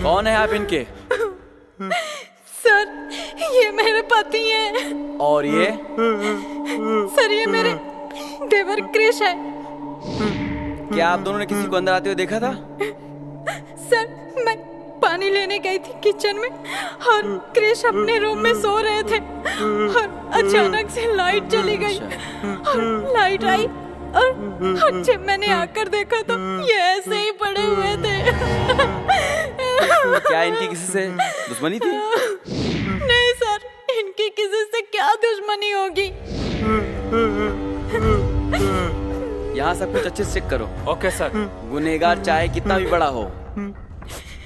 कौन है आप इनके? सर, ये मेरे पति हैं। और ये? सर, ये मेरे देवर क्रिश है। क्या आप दोनों ने किसी को अंदर आते हुए देखा था? सर, मैं पानी लेने गई थी किचन में और क्रिश अपने रूम में सो रहे थे और अचानक से लाइट चली गई और लाइट आई और जब मैंने आकर देखा तो ये ऐसे ही पड़े हुए थे। क्या इनकी किसी से दुश्मनी थी? नहीं सर, इनकी किसी से क्या दुश्मनी होगी। यहाँ सब कुछ अच्छे से चेक करो। Okay sir. गुनहगार चाहे कितना भी बड़ा हो,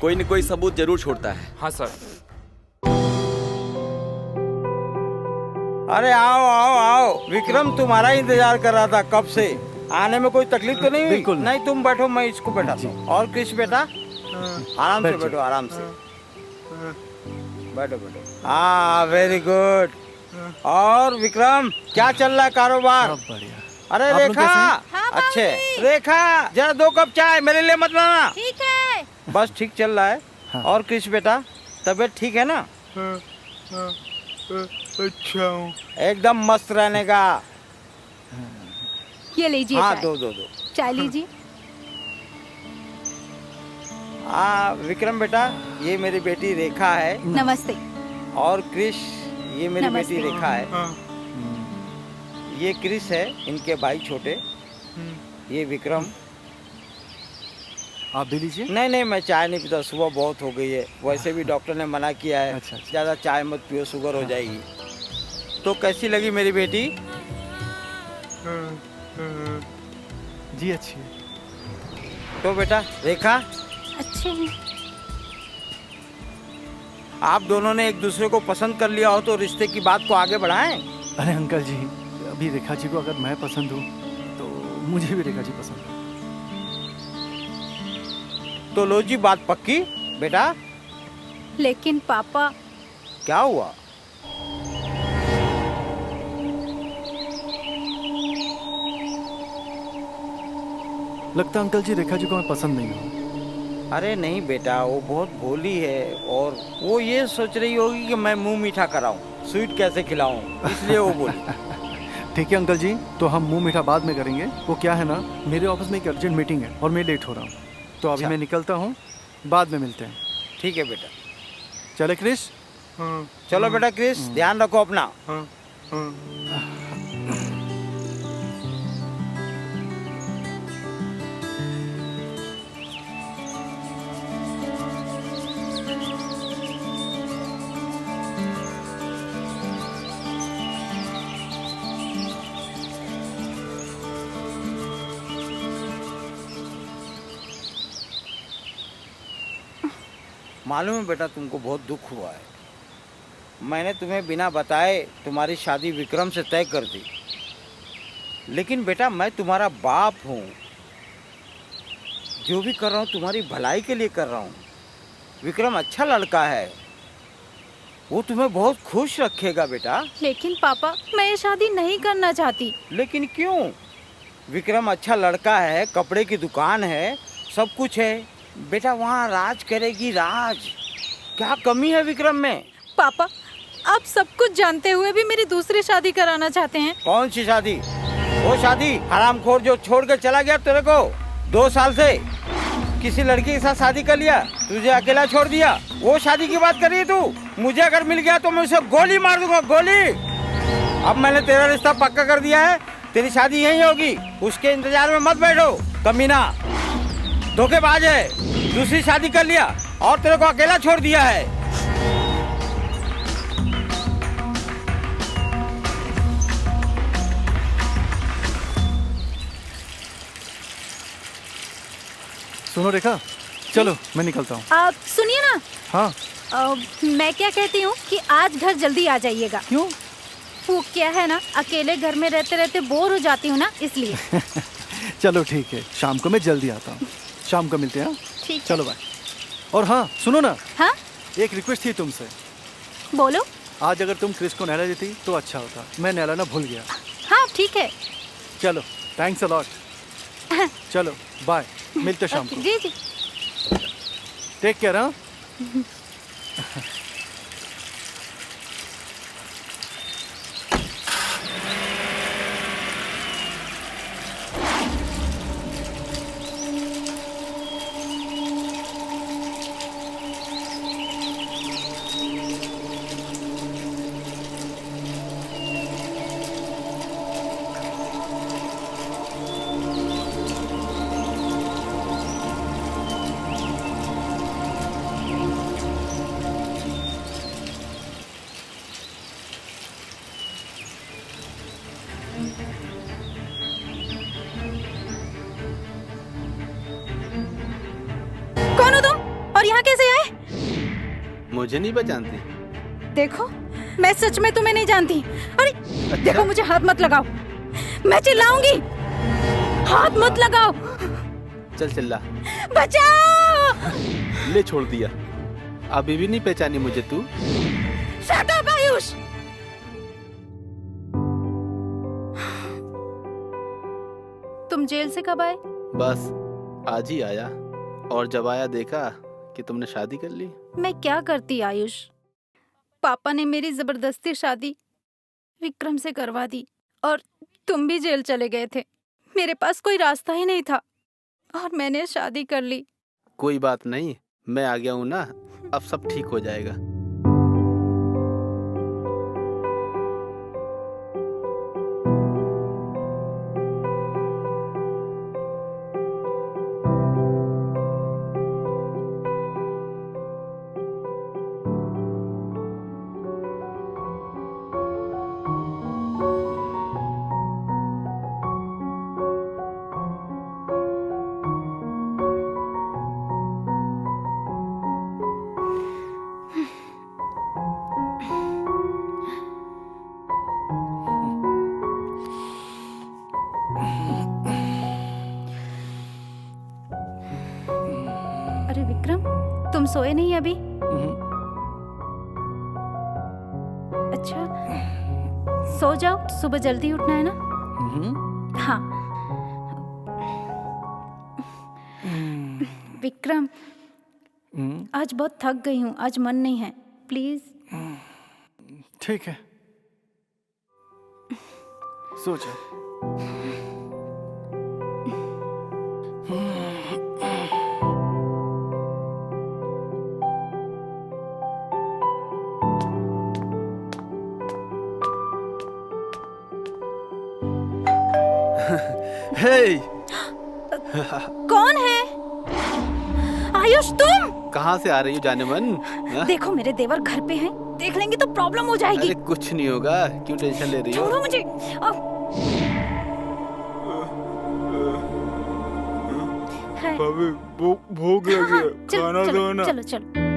कोई न कोई सबूत जरूर छोड़ता है। हाँ सर। अरे आओ आओ आओ, विक्रम तुम्हारा इंतजार कर रहा था कब से। आने में कोई तकलीफ तो नहीं हुई? बिल्कुल नहीं, तुम बैठो, मैं इसको बैठाता हूँ। और क्रिश बेटा, आराम से बैठो, आराम से बैठो बैठो। हाँ, वेरी गुड। और विक्रम, क्या चल रहा है कारोबार? बढ़िया। अरे आप लोग रेखा, कैसे हैं? अच्छे। रेखा, जरा 2 कप चाय मेरे लिए मत लाना। ठीक है। बस ठीक चल रहा है। हाँ। और क्रिश बेटा, तबीयत ठीक है ना? अच्छा हूँ। एकदम मस्त रहने का। ये लीजिए हाँ, चाय। दो चाय लीजिए। विक्रम बेटा, ये मेरी बेटी रेखा है। नमस्ते। और क्रिश, ये मेरी नमस्ते। बेटी रेखा है। हाँ, ये क्रिश है, इनके भाई छोटे। ये विक्रम। आप भी लीजिए। नहीं नहीं, मैं चाय नहीं पीता, सुबह बहुत हो गई है। वैसे भी डॉक्टर ने मना किया है, अच्छा, अच्छा। ज़्यादा चाय मत पियो, शुगर हो जाएगी। तो कैसी लगी मेरी बेटी? जी अच्छी है। तो बेटा रेखा, अच्छे हैं। आप दोनों ने एक दूसरे को पसंद कर लिया हो तो रिश्ते की बात को आगे बढ़ाएं। अरे अंकल जी, अभी रेखा जी को अगर मैं पसंद हूँ तो मुझे भी रेखा जी पसंद है। तो लो जी, बात पक्की बेटा। लेकिन पापा, क्या हुआ? लगता है अंकल जी रेखा जी को मैं पसंद नहीं हूँ। अरे नहीं बेटा, वो बहुत भोली है और वो ये सोच रही होगी कि मैं मुंह मीठा कराऊं, स्वीट कैसे खिलाऊं, इसलिए वो बोली। ठीक है अंकल जी, तो हम मुंह मीठा बाद में करेंगे। वो क्या है ना, मेरे ऑफिस में एक अर्जेंट मीटिंग है और मैं लेट हो रहा हूँ, तो अभी अच्छा। मैं निकलता हूँ, बाद में मिलते हैं। ठीक है बेटा। चले क्रिश? हाँ, चलो बेटा क्रिश, ध्यान रखो अपना। हाँ, हाँ। मालूम है बेटा, तुमको बहुत दुख हुआ है। मैंने तुम्हें बिना बताए तुम्हारी शादी विक्रम से तय कर दी, लेकिन बेटा मैं तुम्हारा बाप हूँ। जो भी कर रहा हूँ तुम्हारी भलाई के लिए कर रहा हूँ। विक्रम अच्छा लड़का है, वो तुम्हें बहुत खुश रखेगा बेटा। लेकिन पापा, मैं ये शादी नहीं करना चाहती। लेकिन क्यों? विक्रम अच्छा लड़का है, कपड़े की दुकान है, सब कुछ है बेटा। वहाँ राज करेगी राज। क्या कमी है विक्रम में? पापा, आप सब कुछ जानते हुए भी मेरी दूसरी शादी कराना चाहते हैं। कौन सी शादी? वो शादी हरामखोर जो छोड़ कर चला गया तेरे को 2 साल से, किसी लड़की के साथ शादी कर लिया, तुझे अकेला छोड़ दिया। वो शादी की बात कर रही है तू? मुझे अगर मिल गया तो मैं उसे गोली मार दूंगा, गोली। अब मैंने तेरा रिश्ता पक्का कर दिया है, तेरी शादी यहीं होगी। उसके इंतजार में मत बैठो, कमीना धोखेबाज है। दूसरी शादी कर लिया और तेरे को अकेला छोड़ दिया है। सुनो रेखा, चलो मैं निकलता हूँ। आप सुनिए ना, हाँ। मैं क्या कहती हूँ कि आज घर जल्दी आ जाइएगा। क्यों? वो क्या है ना, अकेले घर में रहते रहते बोर हो जाती हूँ ना, इसलिए। चलो ठीक है, शाम को मैं जल्दी आता हूँ। शाम को मिलते हैं। हाँ? ठीक है। चलो बाय। और हाँ सुनो ना, हाँ, एक रिक्वेस्ट थी तुमसे। बोलो। आज अगर तुम क्रिस को नहला देती तो अच्छा होता। मैं नहलाना भूल गया। हाँ ठीक है। चलो, थैंक्स अ लॉट। चलो बाय, मिलते शाम को। जी जी। Take care. हाँ, कौन हो तुम और यहाँ कैसे आए? मुझे नहीं पहचानती? देखो, मैं सच में तुम्हें नहीं जानती। अरे देखो, मुझे हाथ मत लगाओ, मैं चिल्लाऊंगी। हाथ मत लगाओ। चल चिल्ला। बचाओ। ले, छोड़ दिया। अभी भी नहीं पहचानी मुझे तू? Shut up Ayush. तुम जेल से कब आए? बस आज ही आया, और जब आया देखा कि तुमने शादी कर ली। मैं क्या करती आयुष? पापा ने मेरी जबरदस्ती शादी विक्रम से करवा दी और तुम भी जेल चले गए थे। मेरे पास कोई रास्ता ही नहीं था और मैंने शादी कर ली। कोई बात नहीं, मैं आ गया हूँ ना, अब सब ठीक हो जाएगा। अरे विक्रम, तुम सोए नहीं अभी? अच्छा, सो जाओ, सुबह जल्दी उठना है ना। हाँ। विक्रम, आज बहुत थक गई हूँ, आज मन नहीं है, प्लीज। ठीक है, सो जा। हे, कौन है? आयुष, तुम? कहाँ से आ रही हो जाने मन? हाँ? देखो, मेरे देवर घर पे हैं, देख लेंगे तो प्रॉब्लम हो जाएगी। अरे कुछ नहीं होगा, क्यों टेंशन ले रही हो? छोड़ो मुझे। है। भाभी भूख लगी है, खाना दो ना। चलो चलो।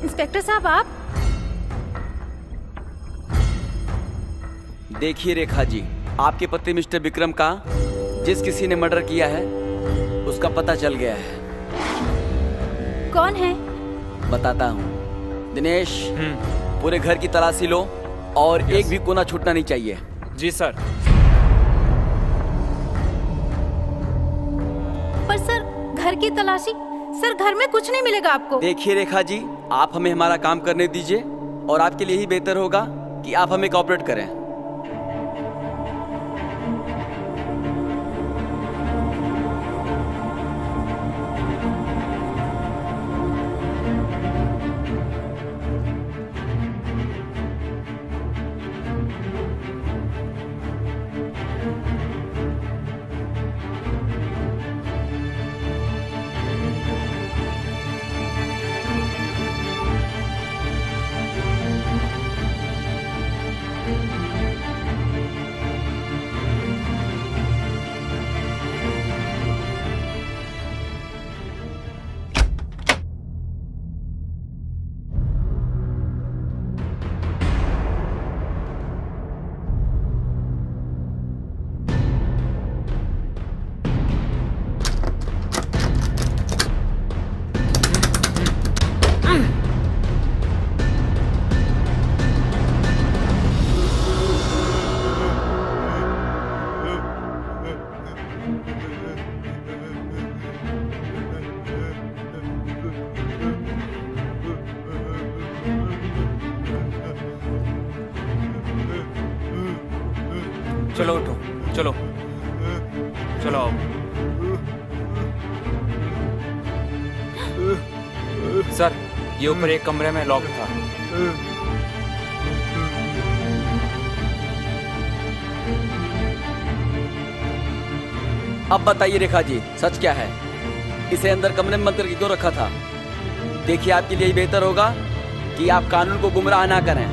इंस्पेक्टर साहब, आप? देखिए रेखा जी, आपके पति मिस्टर विक्रम का जिस किसी ने मर्डर किया है उसका पता चल गया है। कौन है? बताता हूँ। दिनेश, पूरे घर की तलाशी लो और एक भी कोना छूटना नहीं चाहिए। जी सर। पर सर, घर की तलाशी? सर, घर में कुछ नहीं मिलेगा आपको। देखिए रेखा जी, आप हमें हमारा काम करने दीजिए और आपके लिए ही बेहतर होगा कि आप हमें कोऑपरेट करें। चलो उठो, चलो चलो आओ। सर, ये ऊपर एक कमरे में लॉक था। अब बताइए रेखा जी, सच क्या है? इसे अंदर कमरे में मंत्र क्यों रखा था? देखिए, आपके लिए बेहतर होगा कि आप कानून को गुमराह ना करें।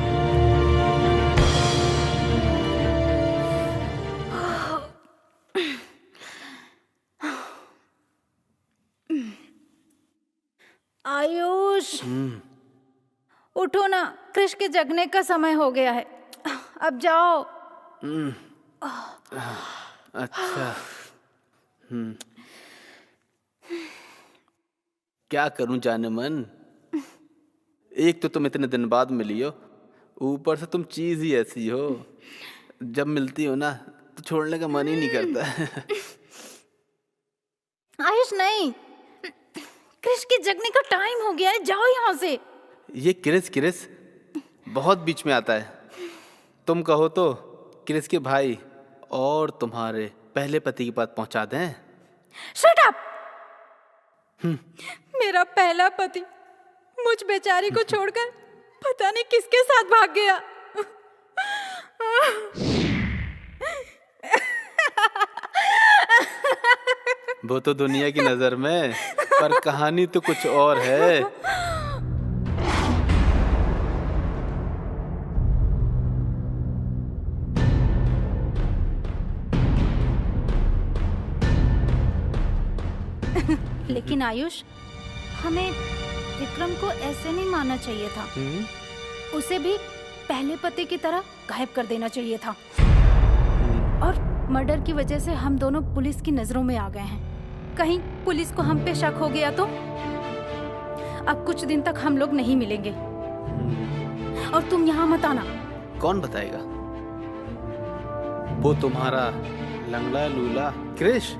आयुष, उठो ना, कृष के जगने का समय हो गया है। अब जाओ। अच्छा। क्या करूं जाने मन। एक तो तुम इतने दिन बाद मिली हो, ऊपर से तुम चीज ही ऐसी हो, जब मिलती हो ना तो छोड़ने का मन ही नहीं करता। आयुष नहीं, कृष के जगने का टाइम हो गया है, जाओ यहाँ से। ये क्रिस बहुत बीच में आता है। तुम कहो तो क्रिस के भाई और तुम्हारे पहले पति के पास पहुंचा दें। Shut up. मेरा पहला पति मुझ बेचारी को छोड़कर पता नहीं किसके साथ भाग गया। वो तो दुनिया की नजर में, पर कहानी तो कुछ और है। लेकिन आयुष, हमें विक्रम को ऐसे नहीं मारना चाहिए था। उसे भी पहले पति की तरह गायब कर देना चाहिए था। और मर्डर की वजह से हम दोनों पुलिस की नजरों में आ गए हैं। कहीं पुलिस को हम पे शक हो गया तो? अब कुछ दिन तक हम लोग नहीं मिलेंगे। और तुम यहाँ मत आना। कौन बताएगा? वो तुम्हारा लंगड़ा लूला क्रिश।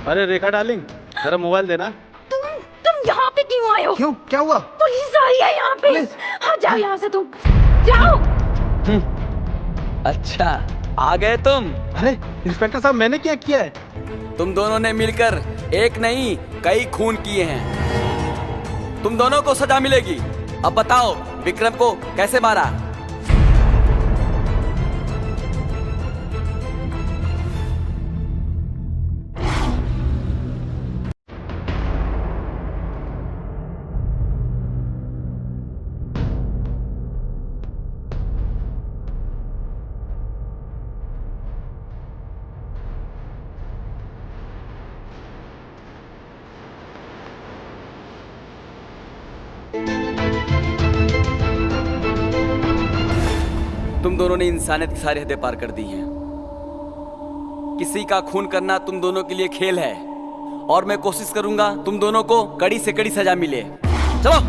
अरे रेखा डार्लिंग, जरा मोबाइल देना। तुम यहाँ पे क्यों आए हो? क्यों, क्या हुआ? पुलिस आई है यहाँ पे। हाँ, जाओ यहाँ से, तुम जाओ। अच्छा, आ गए तुम। अरे इंस्पेक्टर साहब, मैंने क्या किया है? तुम दोनों ने मिलकर एक नहीं कई खून किए हैं। तुम दोनों को सजा मिलेगी। अब बताओ, विक्रम को कैसे मारा? तुम दोनों ने इंसानियत की सारी हदें पार कर दी हैं। किसी का खून करना तुम दोनों के लिए खेल है, और मैं कोशिश करूंगा तुम दोनों को कड़ी से कड़ी सजा मिले। चलो।